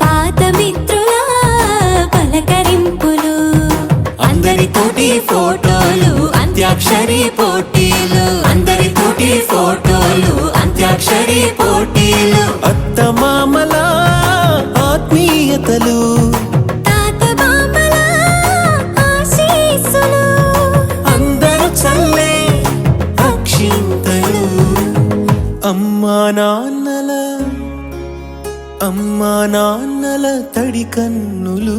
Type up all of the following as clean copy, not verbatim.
పాత మిత్రుల పలకరింపులు అందరితోటి ఫోటోలు అంత్యాక్షరి పోటీలు అందరితోటి ఫోటోలు అంత్యాక్షరి పోటీలు అత్తమామల ఆత్మీయతలు తాత మామల ఆశీస్సులు అందరూ చల్లే అక్షింతలు అమ్మా నాన్నల తడి కన్నులు.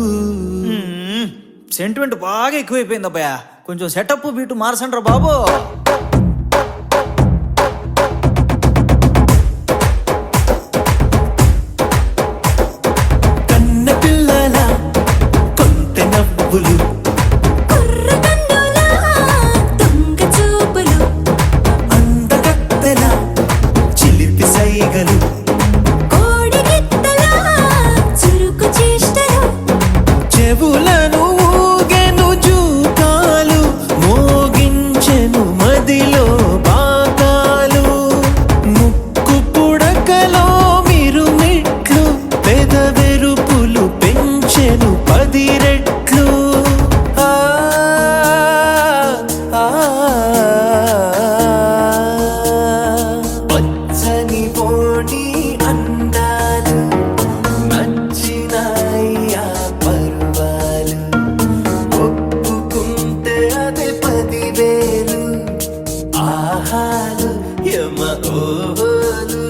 సెంటిమెంట్ బాగా ఎక్కువైపోయింది అబ్బాయ, కొంచెం సెటప్ బీటు మార్చండ్రా బాబు. కన్న పిల్లల కొంత నవ్వులు అందగత్తెల చిలిపి సైగలు చెవులను ఊగెను జూకాలు మోగించెను మదిలో బాకాలు ముక్కు పుడకలో మిరుమిట్లు పెదవెరుపులు పెంచెను 10 రెట్లు. పచ్చని పోటీ అందాలు నచ్చినాయ్యా పర్వాలు ఒప్పుకుంటే అదే 10,000 ఆహాలు యమ ఓహోలు.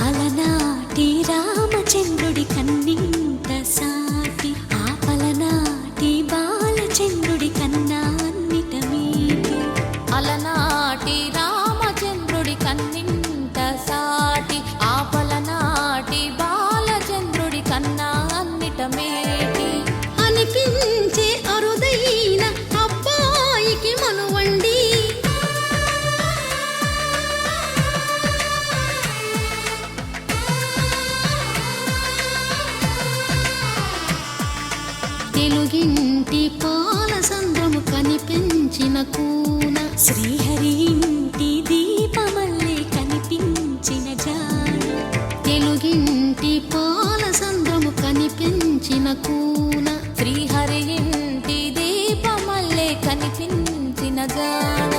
అలనాటి రామచంద్రుడి కన్నింత సాటి ఆపలనాటి బాలచంద్రుడి కన్నా అన్నిట మీటి అలనాటి రామచంద్రుడి కన్నింత సాటి ఆపలనాటి బాలచంద్రుడి కన్నా అన్నిట మేటి అనిపించే అరుదైన అబ్బాయికి మనువండి తెలుగింటి పాల సంద్రము కనిపించిన కూన శ్రీహరి ఇంటి దీపమల్లే కనిపించిన జాడ తెలుగింటి పాల సంద్రము కనిపించిన కూన శ్రీహరి ఇంటి దీపమల్లే కనిపించిన జాడ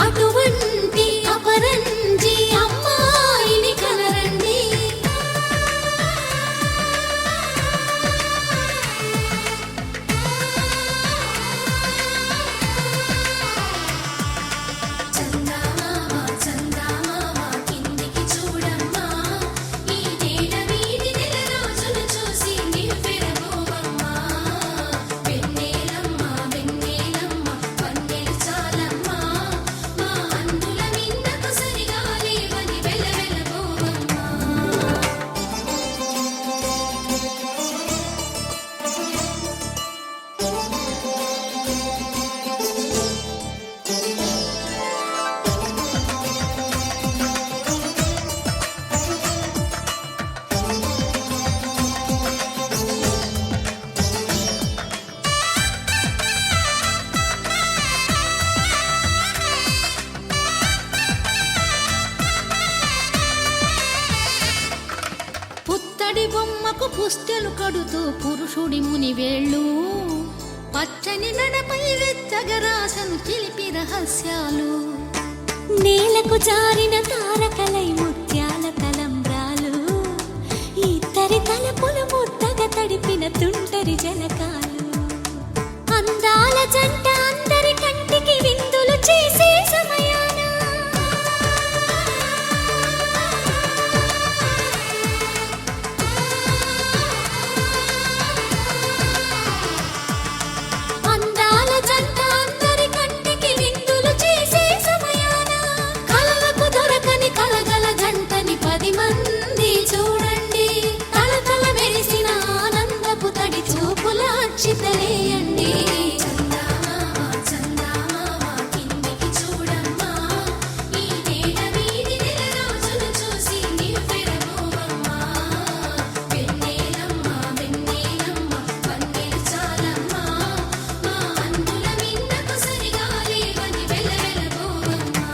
అటువంటి అపరంజి అమ్మాయిని కనరండి చందమామ చందమామ కిందికి చూడమ్మా ఈ నేల వీధి నెల రోజులు చూసి నివ్వెరబోవమ్మా వెన్నెలమ్మ వెన్నెలమ్మ వన్నెలు చాలమ్మా మా అందుల మిన్నకు సరిగా లేవని వెలవెలబోవమ్మా పుత్తడి బొమ్మకు పుస్తెలు కడుతూ పురుషుడి ముని వేళ్ళు పచ్చని నడపై వెచ్చగరాసను చిలిపి రహస్యాలు నేలకు జారిన తారకలై ముత్యాల తలంబ్రాలు ఇద్దరి తలపులు ముద్దగా తడిపిన తుంటరి జలకాలు అందాల జంట అందరి కంటికి విందులు చేసే సమయాన అందాల జంట అందరి కంటికి విందులు చేసే సమయాన కలలకు దొరకని కలగల జంటని 10 మంది చూడండి తలతల మెరిసిన ఆనందపు తడి చూపుల అక్షితలేయండి చందమామ చందమామ కిందికి చూడమ్మా ఈ నేల వీధి నెల రోజులు చూసి నివ్వెరబోవమ్మా వెన్నెలమ్మ వెన్నెలమ్మ వన్నెలు చాలమ్మా మా అందుల మిన్నకు సరిగా లేవని వెలవెలబోవమ్మా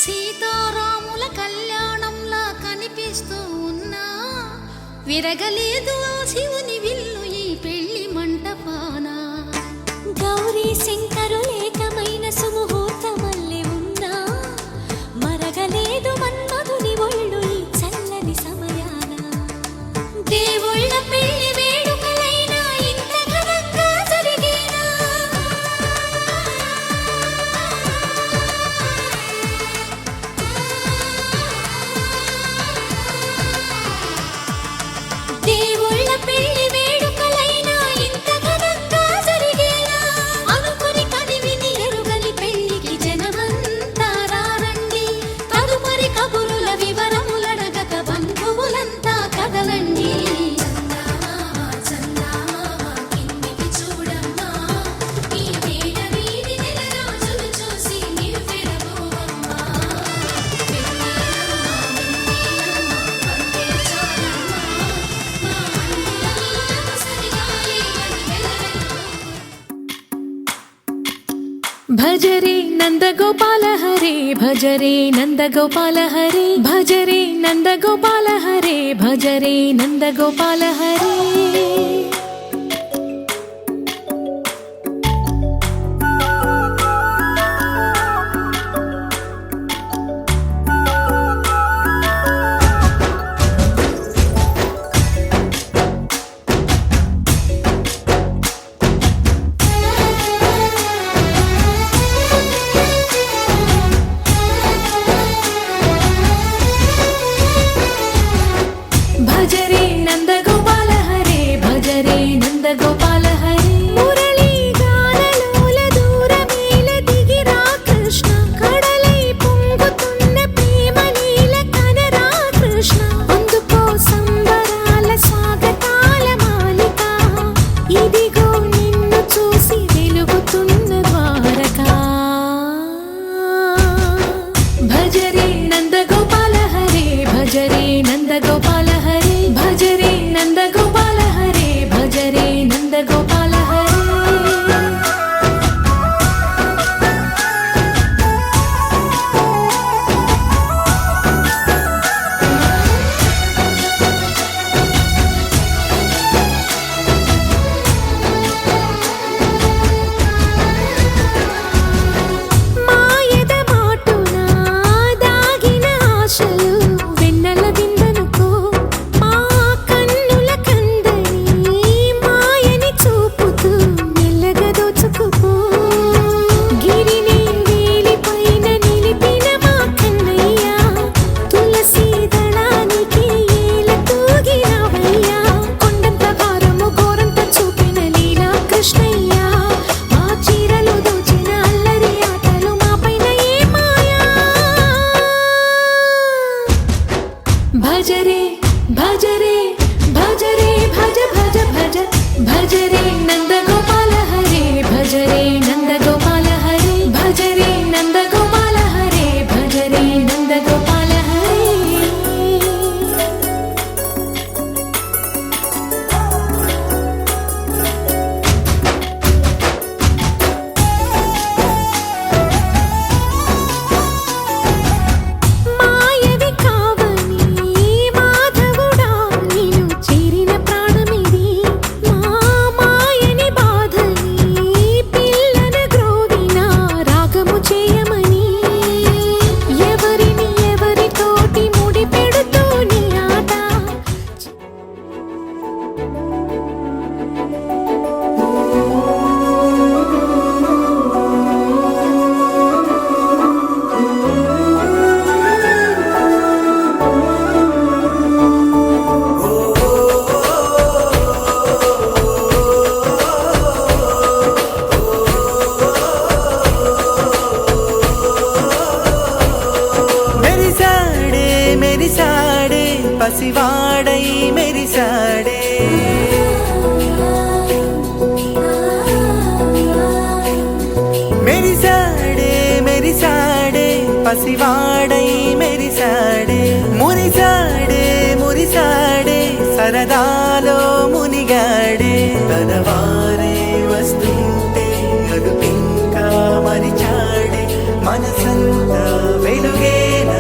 సీతారాముల కళ్యాణంలా కనిపిస్తూ ఉన్నా విరగలేదు ఆ శివుని విల్లు ఈ పెళ్లి మంటపాన గౌరీ శంకరులేకమైన సుముహూర్తమల్లె ఉన్నా మరగలేదు మన్మధుని ఒళ్ళు ఈ చల్లని సమయాన దేవుళ్ళ పెళ్లి వేడుకలైనా ఇంత ఘనంగా జరిగేనా దేవుళ్ళ పెళ్లి వేడుకలైనా ఇంత ఘనంగా జరిగేలా అనుకుని కనివిని ఎరుగని పెళ్లికి జనమంతా రారండి తదుపరి కబురుల వివరములడగక బంధువులంతా కదలండి చందమామ చందమామ కిందికి చూడమ్మా ఈ నేల వీధి నెల రోజులు చూసి నివ్వెరబోవమ్మా వెన్నెలమ్మ వెన్నెలమ్మ వన్నెలు చాలమ్మా మా అందుల మిన్నకు సరిగా లేవని వెలవెలబోవమ్మా భజరే నందగోపాల హరే భజరే నందగోపాల హరే భజరే నందగోపాల హరే భజరే నందగోపాల హరే భజరే నందగోపాల హరే భజరే వెలుగుతున్న ద్వారకా భజరే నందగోపాల హరే భజరే నందగోపాల హరే భజరే నందగోపాల హరే భజరే నందగోపాల హరే మాయద మాటున దాగిన ఆశలు వెన్నెల విందనుకో మా కన్నుల కందని మాయని చూపుతూ మెల్లగా దోచుకుపో గిరిని వేలిపైన నిలిపిన మా కన్నయ్య తులసి దళానికి ఏల తూగినవయ్యా కొండంత భారము గోరంత చూపిన లీలా కృష్ణయ్య మా చీరలు దోచిన అల్లరి ఆటలు మాపైన ఏ మాయా భజరే భజరే భజరే భజ భజ భజ భజరే నందగోపాల హరే భజరే నందగోపాల హరే భజరే నందగోపాల హరే భజరే నందగోపాల హరే మాయవి కావని మాధవుడా నిన్ను చేరిన ప్రాణమిది మా మాయని బాధని పిల్లన గ్రోవిన రాగము చేయమని ఎవరిని ఎవరితోటి ముడి పెడుతూ నీ ఆట మెరిసాడే మెరిసాడే పసివాడై మెరిసాడే మెరిసాడే మెరిసాడే పసివాడై మెరిసాడే మురిసాడే మురిసాడే సరదాలో మునిగాడే తనవారే వస్తుంటే అదుపింకా మరిచాడే మనసంతా వెలుగేన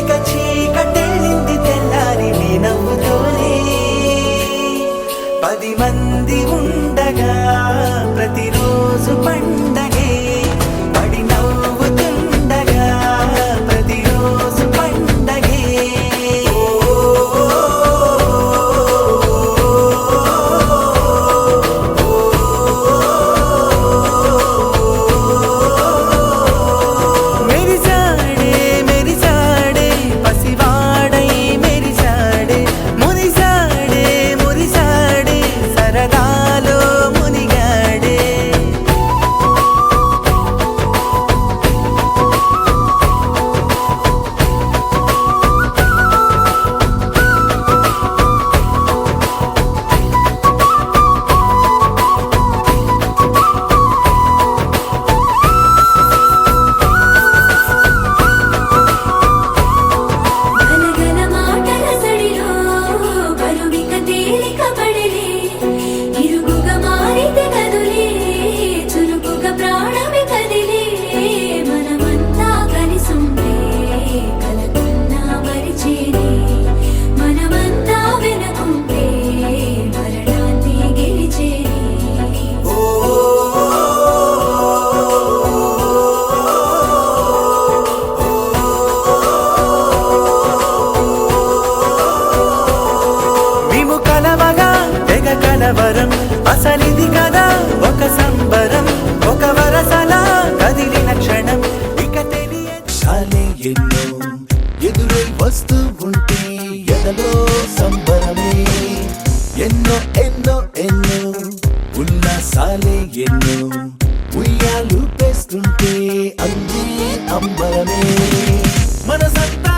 ఇక చీకటెళ్ళింది తెల్లారి నీ నవ్వుతోనే 10 మంది ఉండగా ప్రతిరోజు పండగే పడి నవ్వుతుండగా ప్రతిరోజు పండగే మెరిసాడే మెరిసాడే పసివాడై మెరిసాడే మురిసాడే మురిసాడే సరదాలో మునిగాడే గలగల మాటల సడిలో బరువిక తేలిక పడిలే ఇరుగుగా మారితే కదులే చురుకుగా ప్రాణమి కదిలే మనమంతా కలిసుంటే కలకున్నా మరిచేనే మనమంతా వెనకుంటే మరణాన్ని గెలిచేనే మేము కలవగా తెగ కలవరం అసలిది కదా ఒక సంబరం ఒక వరసలా కదిలిన క్షణం ఇక తెలియదు సాలే ఎన్నో ఎదురై వస్తూ ఉంటే ఎదలో సంబరమే ఎన్నో ఎన్నో ఎన్నో ఉల్లాసాలే ఎన్నో ఉయ్యాలు పేస్తుంటే అందే అంబరమే మనసంతా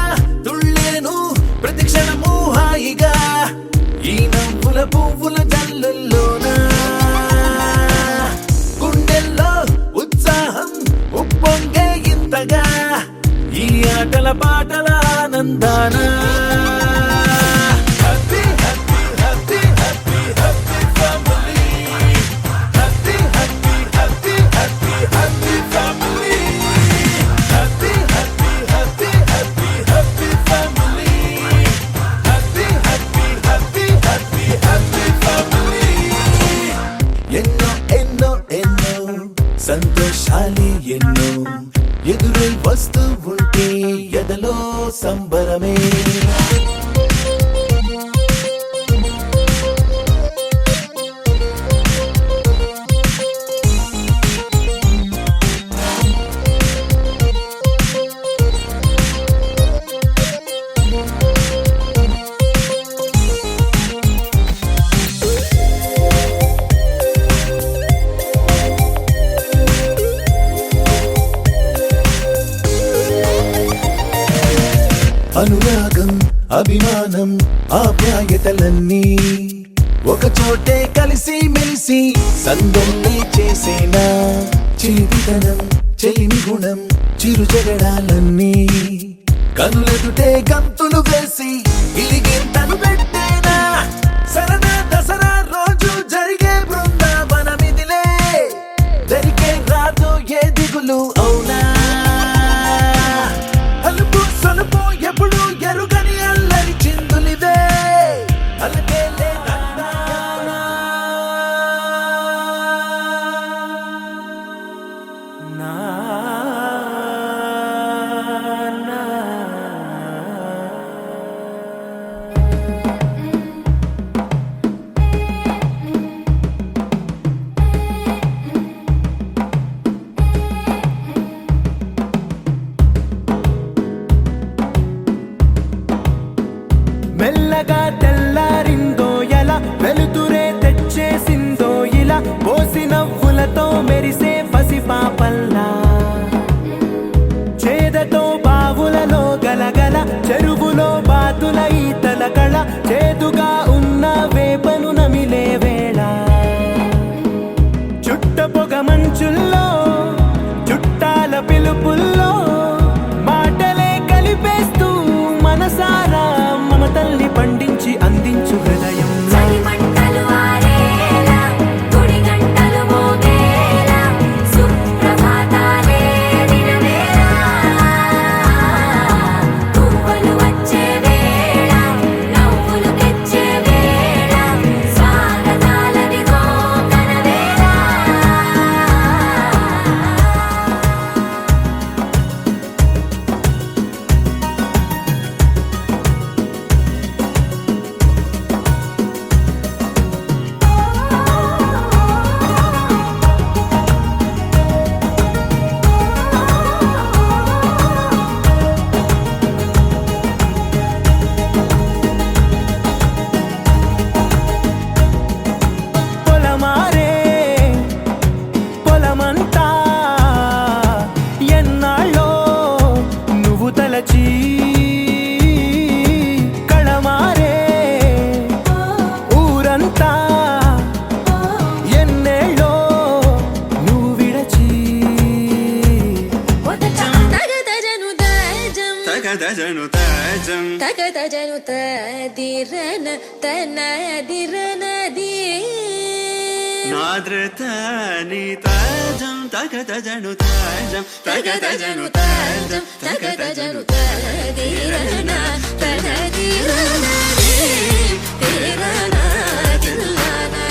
తుళ్ళేను ప్రతిక్షణము హాయిగా ఈ నవ్వుల పువ్వుల జల్లుల్లోనా గుండెల్లో పాటల ఆనందాన Happy, happy, happy, happy, happy family. Happy, happy, happy, happy, happy family. Happy, happy, happy, happy, happy family. Happy, happy, happy, happy, happy family. ఎన్నో ఎన్నో ఎన్నో సంతోషాలే ఎన్నో ఎదురై వస్తూ ఉంటే ఎదలో సంబరమే అనురాగం అభిమానం ఆప్యాయతలన్నీ ఒక చోటే కలిసి మెలిసి సందల్లి చేసేనా చేతితనం చెలిమి గుణం చిరు జగడాలన్నీ కనులెదుటే గంతులు వేసి ఇలిగింతలు పెట్టేనా సరదా దసరా రోజు జరిగే బృందావనమిదిలే జరిగే రాదు ఏ దిగులు అవునా అలుపు సలుపు ఎప్పుడు ఎరుగని అల్లరి చిందులిదే అలకే మెల్లగా తెల్లారిందో ఎలా వెలుతురే తెచ్చేసిందో ఇలా పోసి నవ్వులతో మెరిసే పసిపాపల్లా చేదతో బావులలో గలగల చెరువులో బాతుల ఈతల కళ చేదుగా ఉన్న వేపను నమిలే వేళ చుట్ట పొగ మంచుల్లో చుట్టాల పిలుపుల్లో మాటలే కలిపేస్తూ మనసారా మమతల్ని పండించి అందించు హృదయం చలిమంటలు ఆరేలా గుడి గంటలు మోగేలా సుప్రభాతాలే దినవేళ పువ్వులు వచ్చే వేళ నవ్వులు తెచ్చే వేళ స్వాగతాలదిగో కనవేళ పొలమారే పొలమంతా ఎన్నాళ్ళో నువ్వు తలచి కళమారే ఊరంతా ఎన్నేళ్ళో నువ్వు విడచి తగదజను తజం తగదజను తదిరన తనదిరనది నాద్రతని తజం తగదజను తజం తగదజను తజం తగదజను తదిరన తనదిరనది తిరన తిల్లన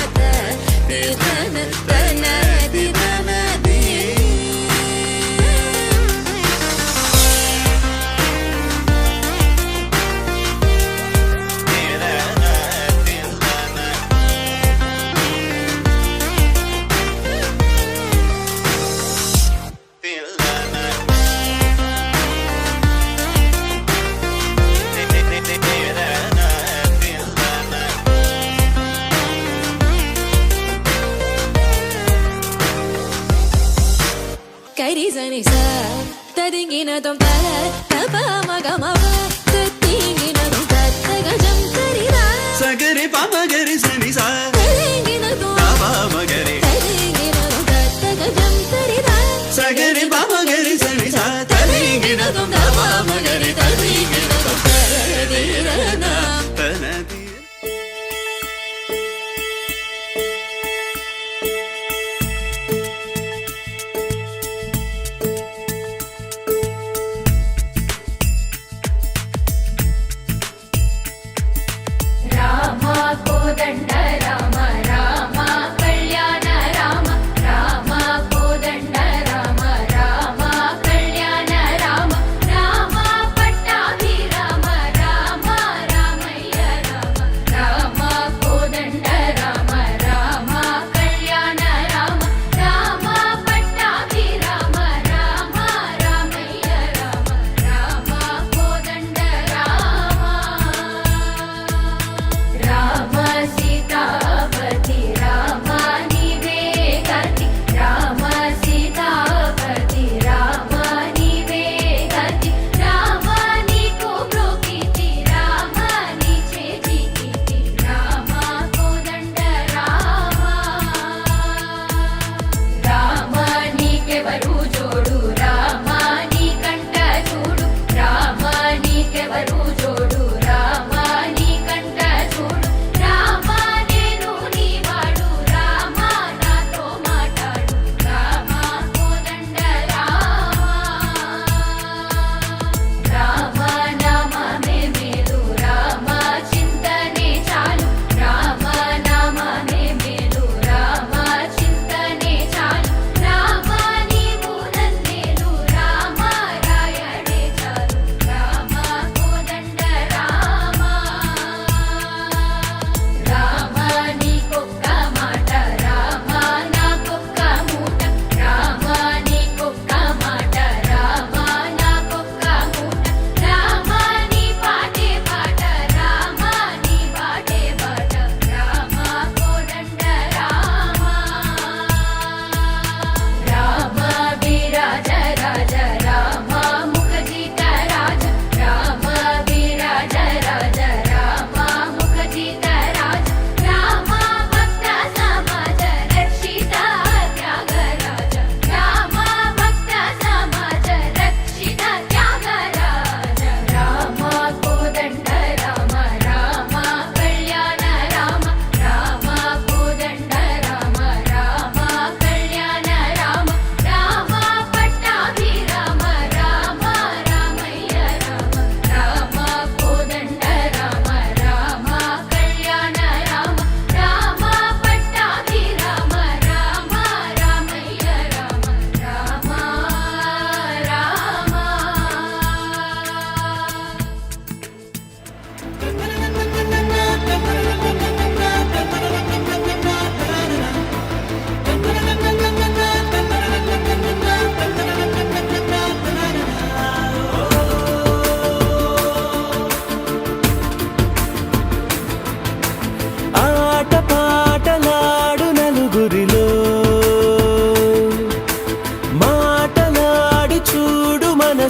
తిరన తనదిరనది కరిజని స తదింగిన దొం తల తప మగమ తదింగిన దొం తగజం తరిరా సగరి పమగరి సని సా తదింగిన దొం పమగరి తదింగిన దొం తగజం తరిరా సగరి పమగరి సని సా తదింగిన దొం పమగరి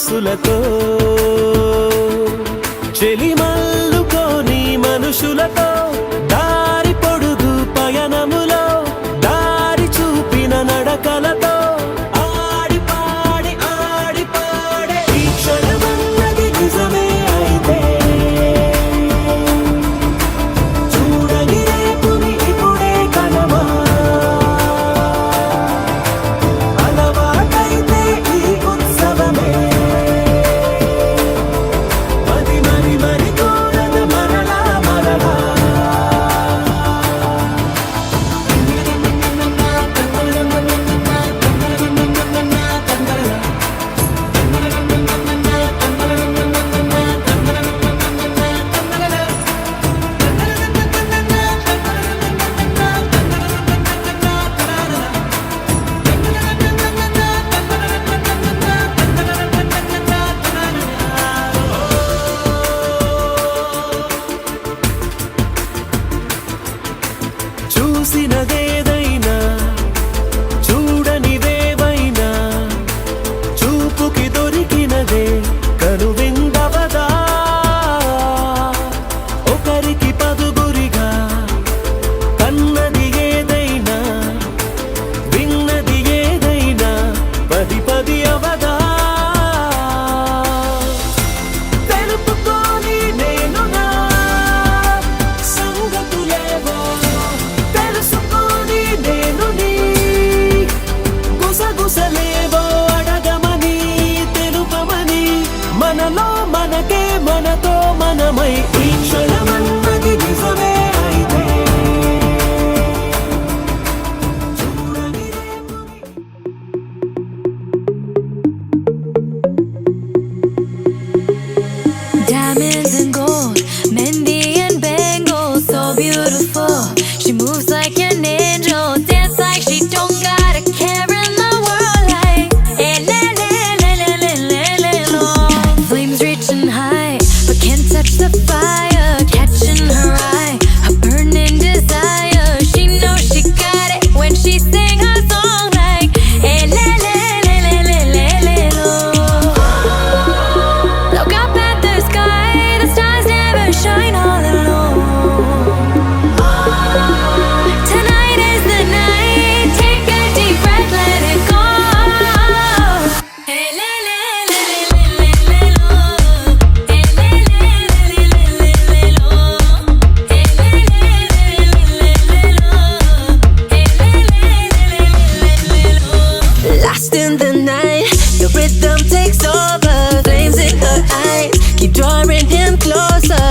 మనసులతో చెలిమల్లుకోని మనుషులతో దారి పొడుగు పయనములో దారి చూపిన నడకలతో ఆడి పాడి ఈ క్షణమన్నది నిజమే అయితే చూడని రేపుని ఇప్పుడే కనమా అలవాటైతే ఈ ఉత్సవమే మరి కోరద మరలా మరలా చూసినదేదైనా చూడనివేవైనా చూపుకి దొరికినదే కనువిందవదా ఒకరికి పదుగురిగా కన్నది ఏదైనా విన్నది ఏదైనా పది అవదా తెలుపుకోని నేను నా సంగతులేవో తెలుసుకొని నేను నీ గుసగుసలేవో అడగమని తెలుపమని మనలో మనకే మనతో మనమై ఈ క్షణమన్నది నిజమే అయితే చూడని Diamonds and gold, Mendy and bangles, so beautiful. She moves like an angel, dance like she don't got a care in the world. Like, eh, la, la, la, la, la, la, la, la. Flames reaching high, but can't touch the fire, catching her eye, a burning desire. She knows she got it when she sing her song. Like, eh, la, la, la, la, la, la, la, la. Look up at the sky, the stars never shine all alone. Tonight is the night, take a deep breath, let it go. Hey, la, la, la, la, la, la, la, la. Hey, la, la, la, la, la, la, la, la. Hey, la, la, la, la, la, la, la, la. Hey, la, la, la, la, la, la, la. Lost in the night, the rhythm takes over. Flames in her eyes, keep drawing him closer.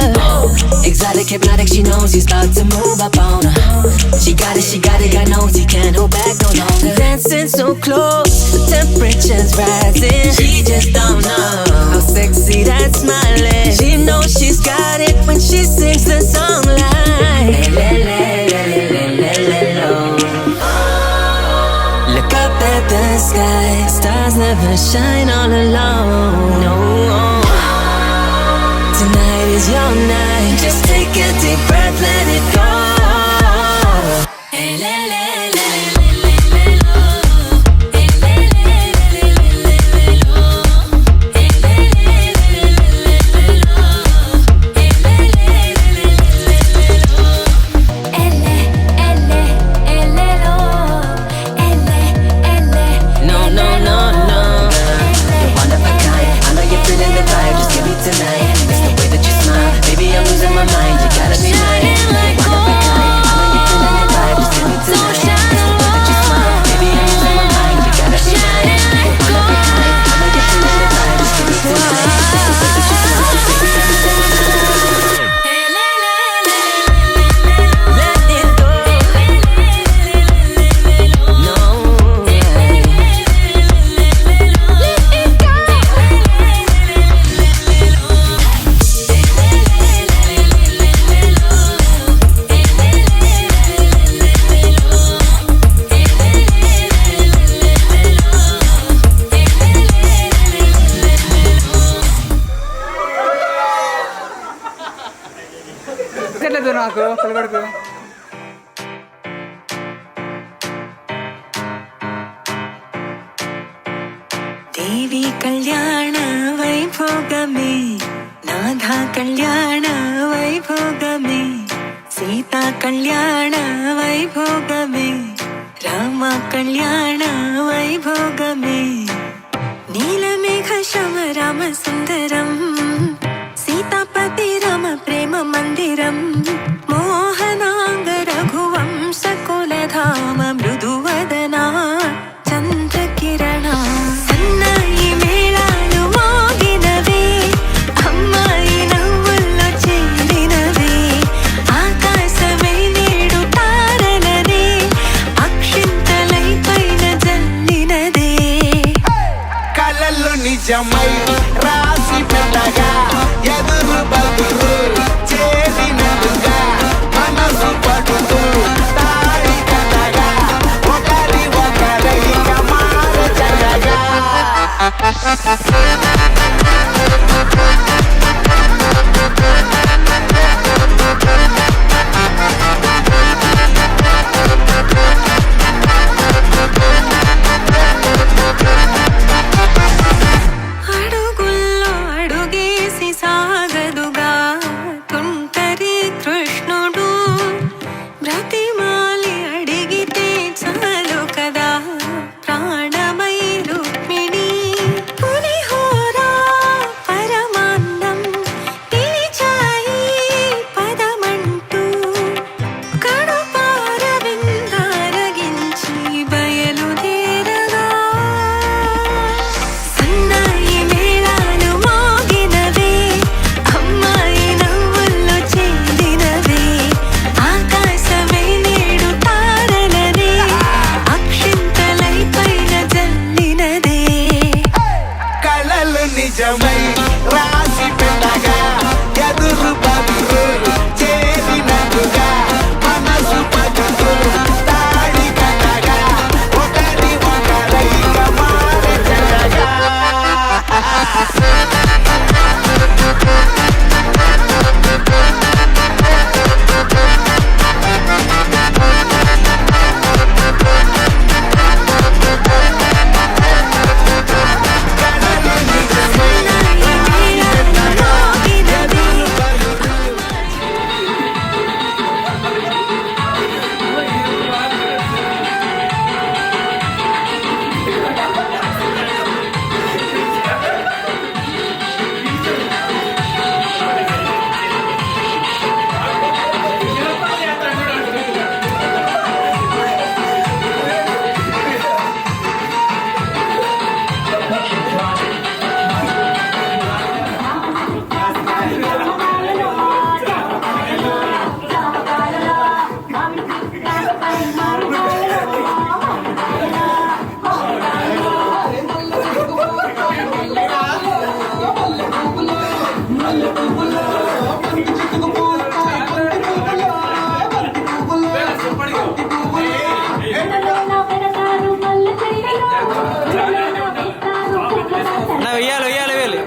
Exotic, hypnotic, she knows he's about to move up on her. She got it, God knows he can't hold back no longer. Dancing so close, the temperature's rising. She just don't know how sexy that smile is. She knows she's got it when she sings the song like la, la, la, la, la, la, la. Look up at the sky, stars never shine all alone. No, tonight is your night. Just take a deep breath, let it go. Hey, la, la, la, la, la, la, la. Hey, la, la, la, la, la, la, la. Hey, la, la, la, la, la, la. Hey, la, la, la, la, la, la. Elle, no, no, no, no. You're one of a kind. I know you're feeling the vibe. Just give me tonight. It's the way that you smile, baby. I'm losing my mind. You gotta be mine. You're one of a kind. I know you're feeling the vibe. Just give me tonight. It's the way that you smile, baby. I'm losing my mind. You gotta be mine. You're one of a kind. I know you're feeling the vibe. Just give me tonight. It's the way that you smile, baby. I'm losing my mind. Let it go. No. తెలియదు నాకు పిల్లగడుకు దేవి కళ్యాణ కళ్యాణ వైభోగమే సీతా కళ్యాణ వైభోగమే రామ కళ్యాణ వైభోగమే నీలమేఘ శ్యామ రామ సుందరం సీతాపతి రామ ప్రేమ మందిరం మోహనాంగ రఘువంశ కులధామ మృదువదనా చంద్రకిరణ సన్నాయి మేళాలు మోగినవే అమ్మాయి నవ్వుల్లో చేరినవే ఆకాశమై నేడు తారలనే అక్షింతలై పైన జల్లినదే కలలు నిజమై రాసి పెట్టగా ఎదురు బదురు చేసినట్టుగా మనసు పడుతూ తాడి కట్టగా ఒకరి ఒకరైక మారచగా అడుగుల్లో అడుగేసి సాగదుగా తుంటరి కృష్ణుడు బ్రతిమాలి అడిగితే చాలు కదా ప్రాణమై రుక్మిణి పులిహోర పరమాన్నం పిలిచాయి పదమంటూ కడుపార విందారగించి బయలుదేరగా సన్నాయి మేళాలు మోగినవే అమ్మాయి నవ్వుల్లో చేరినవే ఆకాశమై నేడు తారలనే అక్షింతలై పైన జల్లినదే కలలు నిజమై రాసి పెట్టగా ఎదురు బదురు చేసినట్టుగా మనసు పడుతూ తాడి కట్టగా ఒకరి ఒకరైక మారచగా నా వెయ్యాలి వెయ్యాలి వేయాలి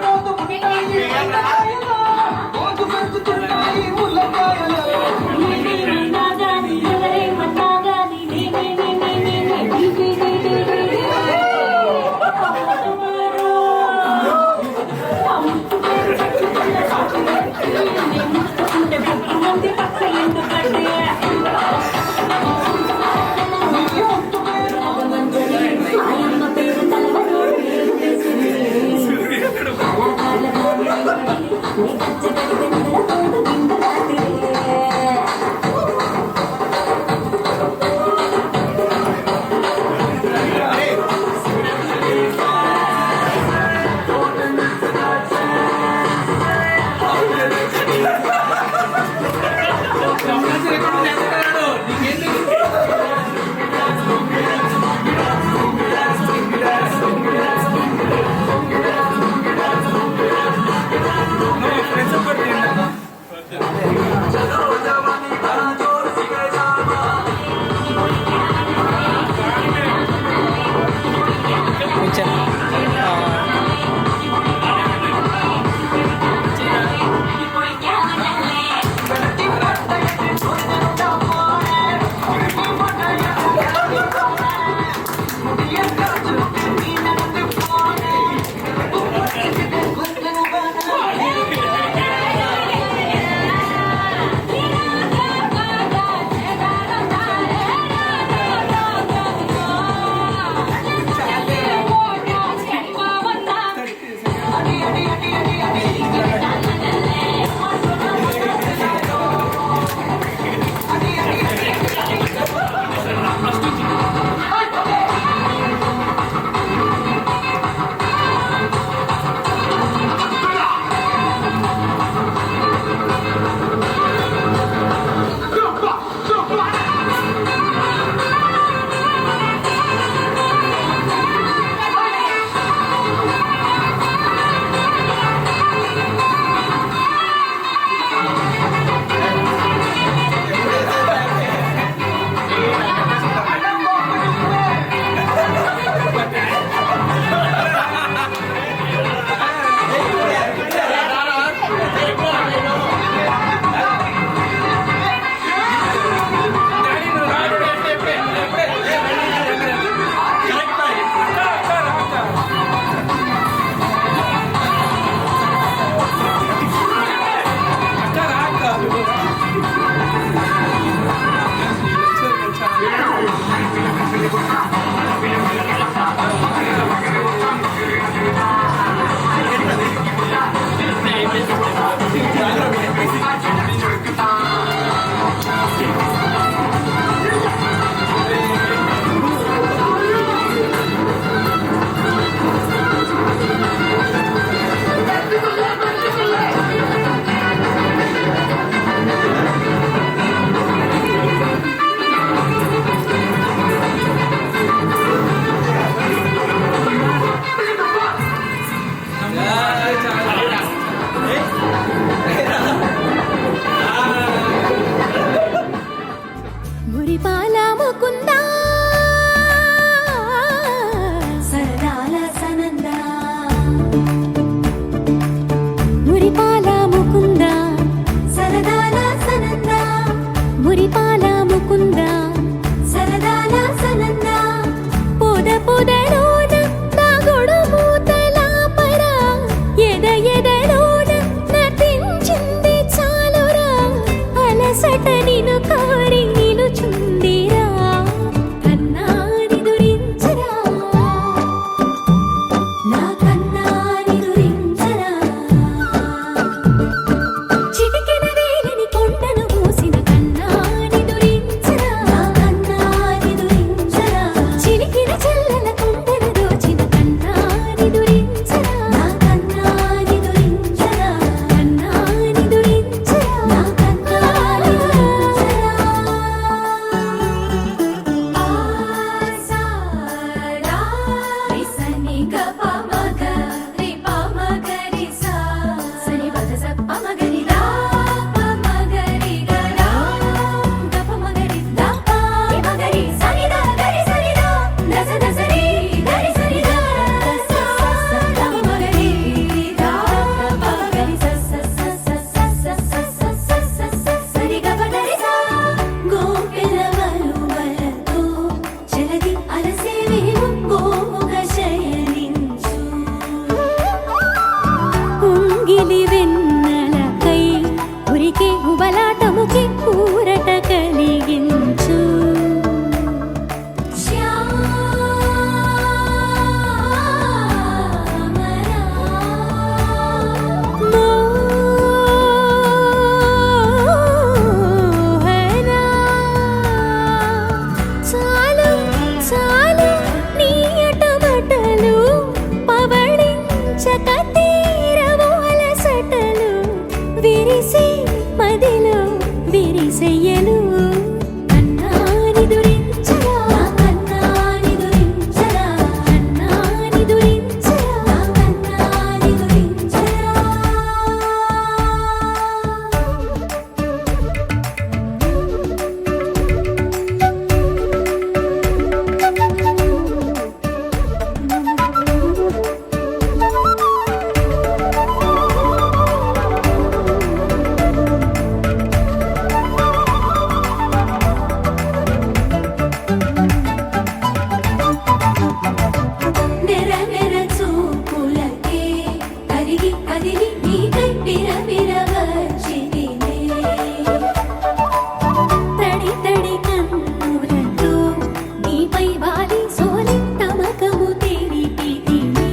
పొదలోన దాగుడు మూతలాపరా ఎద ఎదలోన నటించింది చాలురా అలసట నిన్ను కోరి నిలుచుందిరా కన్నాని దురించరా నా కన్నాని దురించరా చిటికెన వేలిని కొండను మూసిన కన్నాని దురించరా నా కన్నాని దురించరా చిలికిన చెల్లెల కొండను దోచిన కన్నాని దురించరా నా కన్నాని దురించరా కన్నాని దురించరా నా కన్నాని దురించరా ఆసారా రిసని గపమగ రిపమగరి సా సని బదస పమగరి దా పమగరి గరా గపమగరి దా పమగరి సని దా గరి సని దా దస దసరి గరి సని దా దస పమగరి దా పమగరి స స స స స స స స సరి గపగరి సా గోపిల వలువలతో జలది అలసేవేమో గోముగ శయనించు ఉంగిలి వెన్నెలకై ఉరికే ఉబలాటముకి ఊరట కలిగించు మోహనా చాలు చాలు నీ అటమటలు పవళించక తీరవు అలసటలు విరిసే మదిలో విరిసెయ్యలు కన్నాని దురించరా కన్నాని దురించరా కన్నాని దురించరా కన్నాని దురించరా నెర నెర చూపులకే కరిగి కదిలి నీకై పిరపిర వచ్చితినే తడి తడి కన్నులతో నీపై వాలి సోలి తమకము తెలిపితినే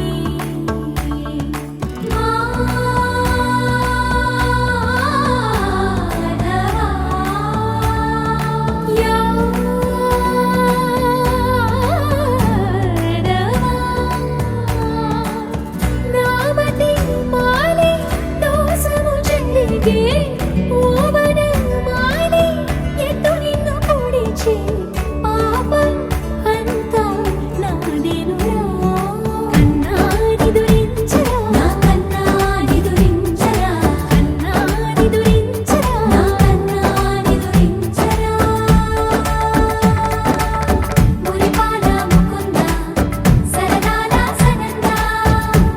నామతి మాలి దోసము చెల్లిగే ఓవన మాలి ఎత్తు నిన్ను పొడిచి పాపం అంతా నాదేనురా కన్నాని దురించరా నా కన్నాని దురించరా కన్నాని దురించరా నా కన్నాని దురించరా మురిపాల ముకుంద సరదాల సనంద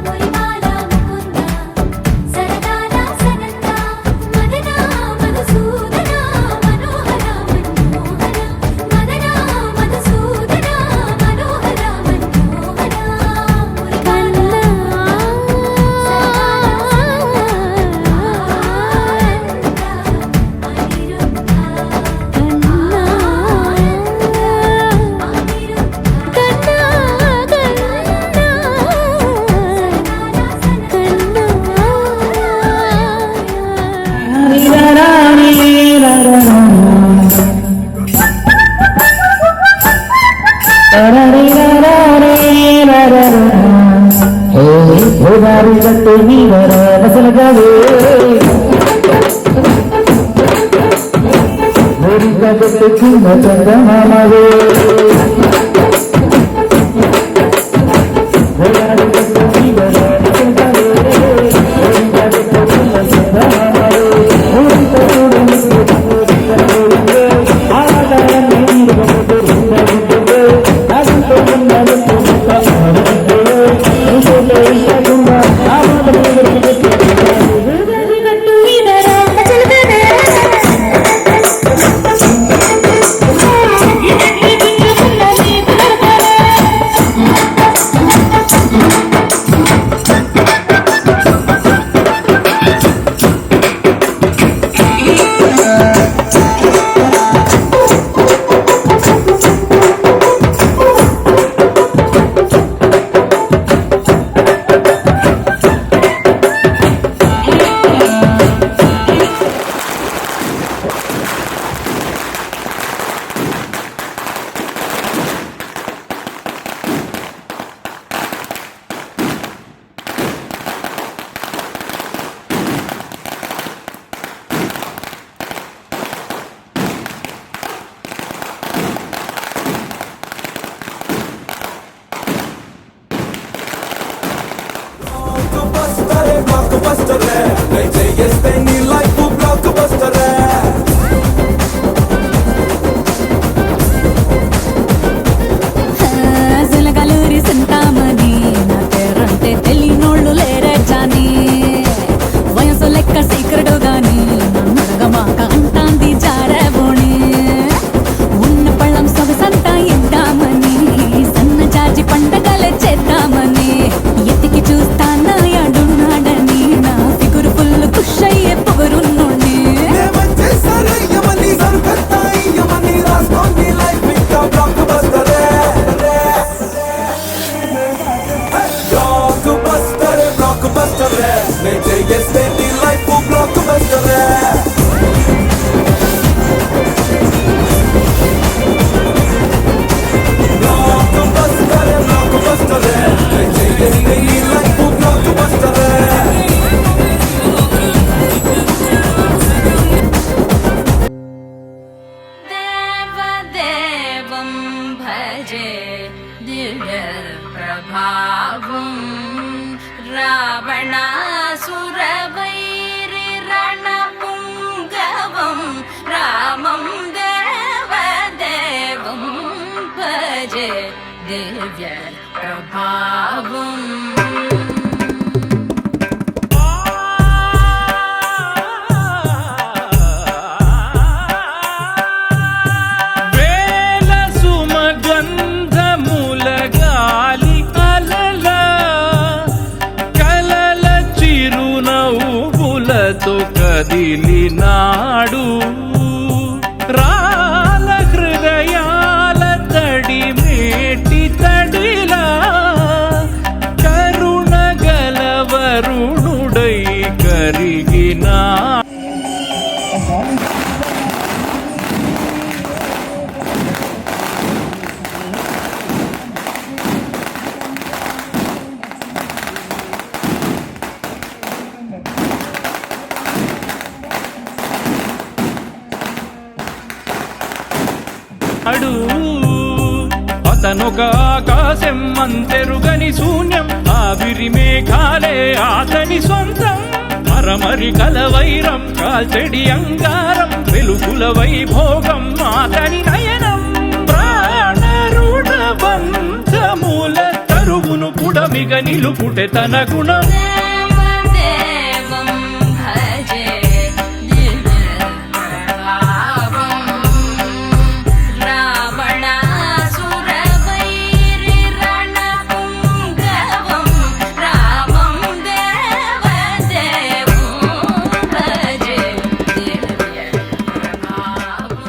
మురిపాల ముకుంద సరదాల సనంద మదన మధుసూదన మనోహర మనోహర మదన మధుసూదన మనోహర మనోహర మురిపాల ఆ బస్టర్ చేస్తే నీ లైఫ్ బ్లాక్ బస్టర్ సులగలూరి సింతామణి నా పేరంటే తెలియనోళ్ళు లేరే జాని వయసు లెక్క సీక్రెట్ గాని నన్నడగమాక అంటాంది జారబోణి ఉన్న పళ్ళం సొగసంతా ఇద్దామని సన్న జాజి పండగలే చేద్దామని ఎతికి చూస్తానా యాడున్నాడని నా ఫిగురు ఫుల్ ఖుష్ అయ్యే పొగరున్నోణ్ణి యమని సరుకత్తాయి యమని రాసుకోండి లైఫ్ ఇంకా బ్లాక్ బస్టర్ బ్లాక్ బస్టర్ చేస్తే నీ లైఫ్ బ్లాక్ బస్టర్ దేవదేవం భజే దివ్య ప్రభావం రావణాసురవైరి రణపుంగవం రామం దేవదేవం భజే దివ్య ప్రభావం వేల సుమగంధముల గాలి అలల కలల చిరునవ్వులతో కదిలినాడు రాల హృదయాల తడి మేటి తడిలా కరుణ గలవరుణుడై కరిగినా అడు అతనొక ఆకాశం అంతెరుగని శూన్యం ఆవిరి మేఘాలే అతని సొంతం మరమరి కలవైరం కాల్చెడి అంగారం వెలుగుల వైభోగం అతని నయనం ప్రాణరుణ బంధముల తరువును పుడమిగ నిలుపుటె తన గుణం దేవదేవం భజే దివ్య ప్రభావం రావణాసురవైరి రణపుంగవం రామం దేవదేవం భజే దివ్య ప్రభావం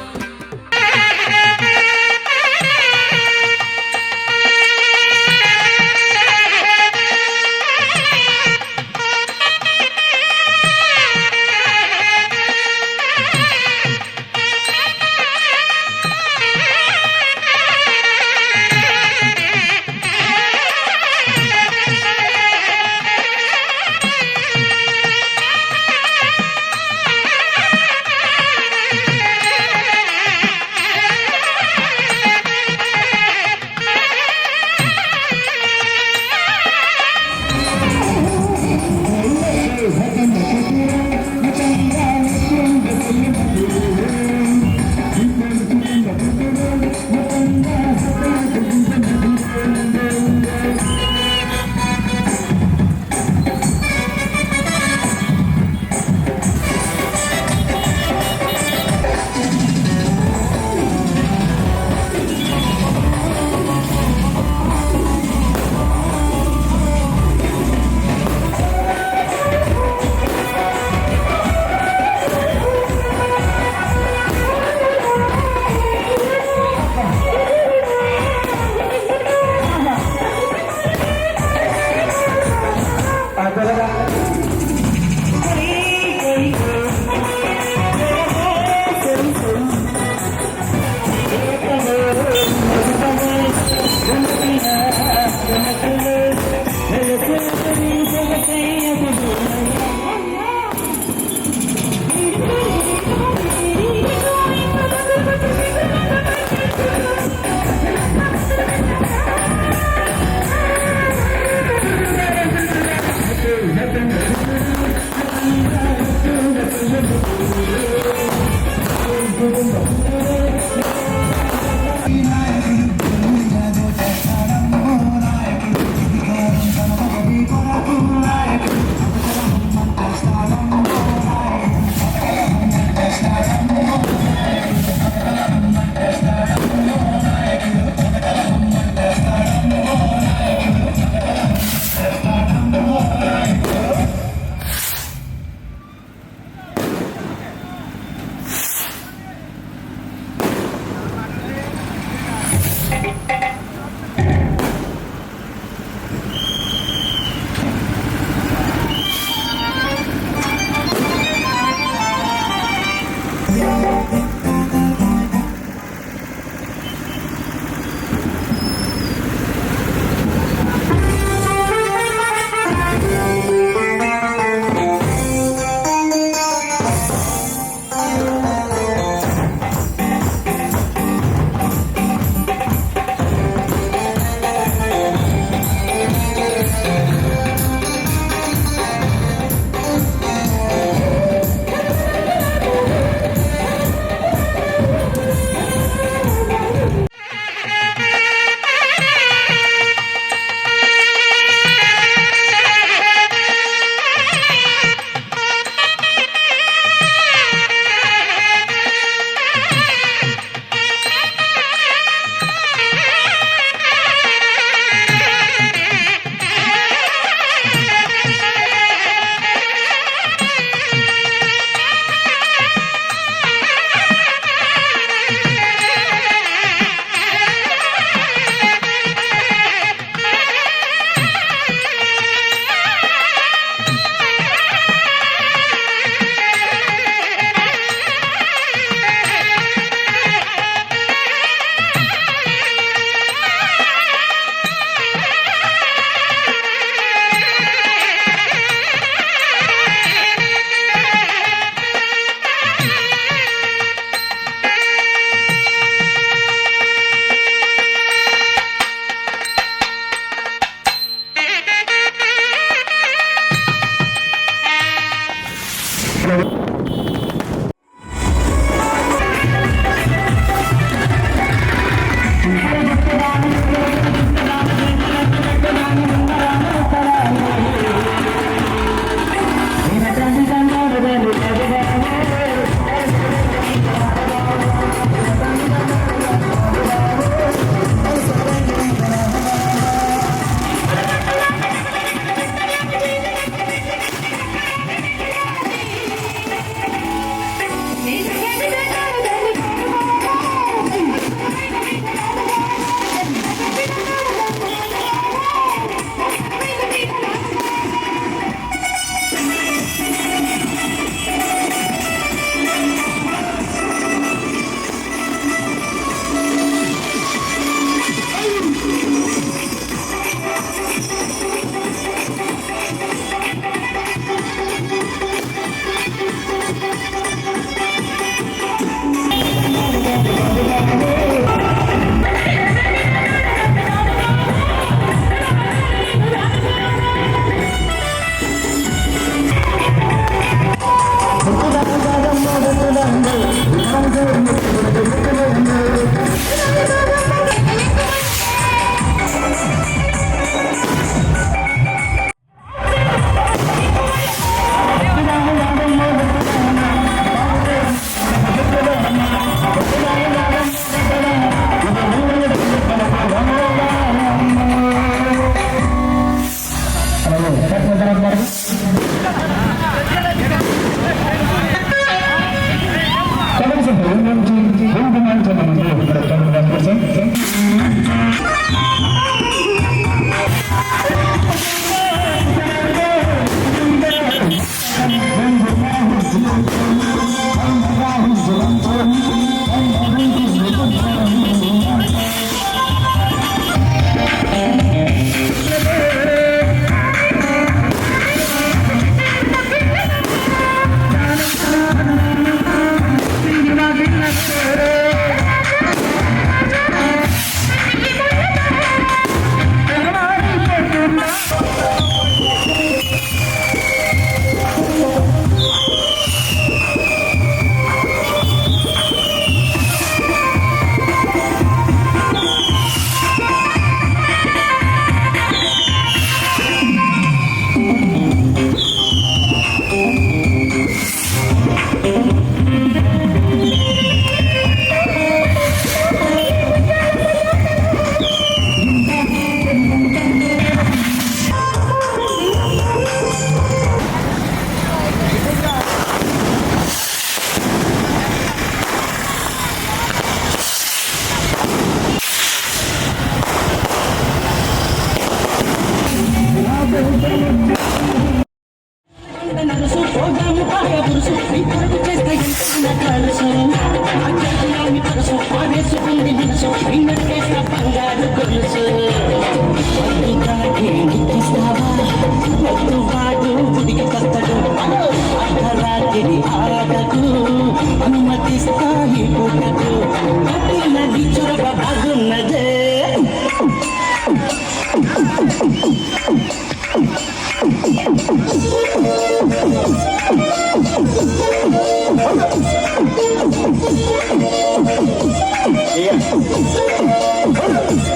అనుమతిస్తాయి పుట్టకు నది చొరవ బాగున్నదే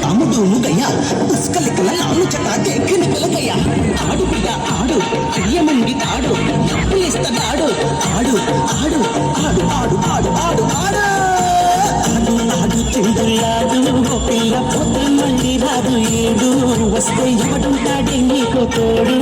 అమ్ముదూముగయ్యా పుష్కలికల లాలు చట దేఖని పిలకయ్యా ఆడు బిడ్డ ఆడు అయ్యమండి తాడు అప్పులిస్తాడు ఆడు ఆడు ఆడు ఆడు ఆడు ఆడు ఆడు ఆడు ఆడు చెందులాడు ఓ పిల్ల పొద్దు మళ్ళీ రాదు ఏడు వస్తే ఎవడుంటాడే నీకు తోడు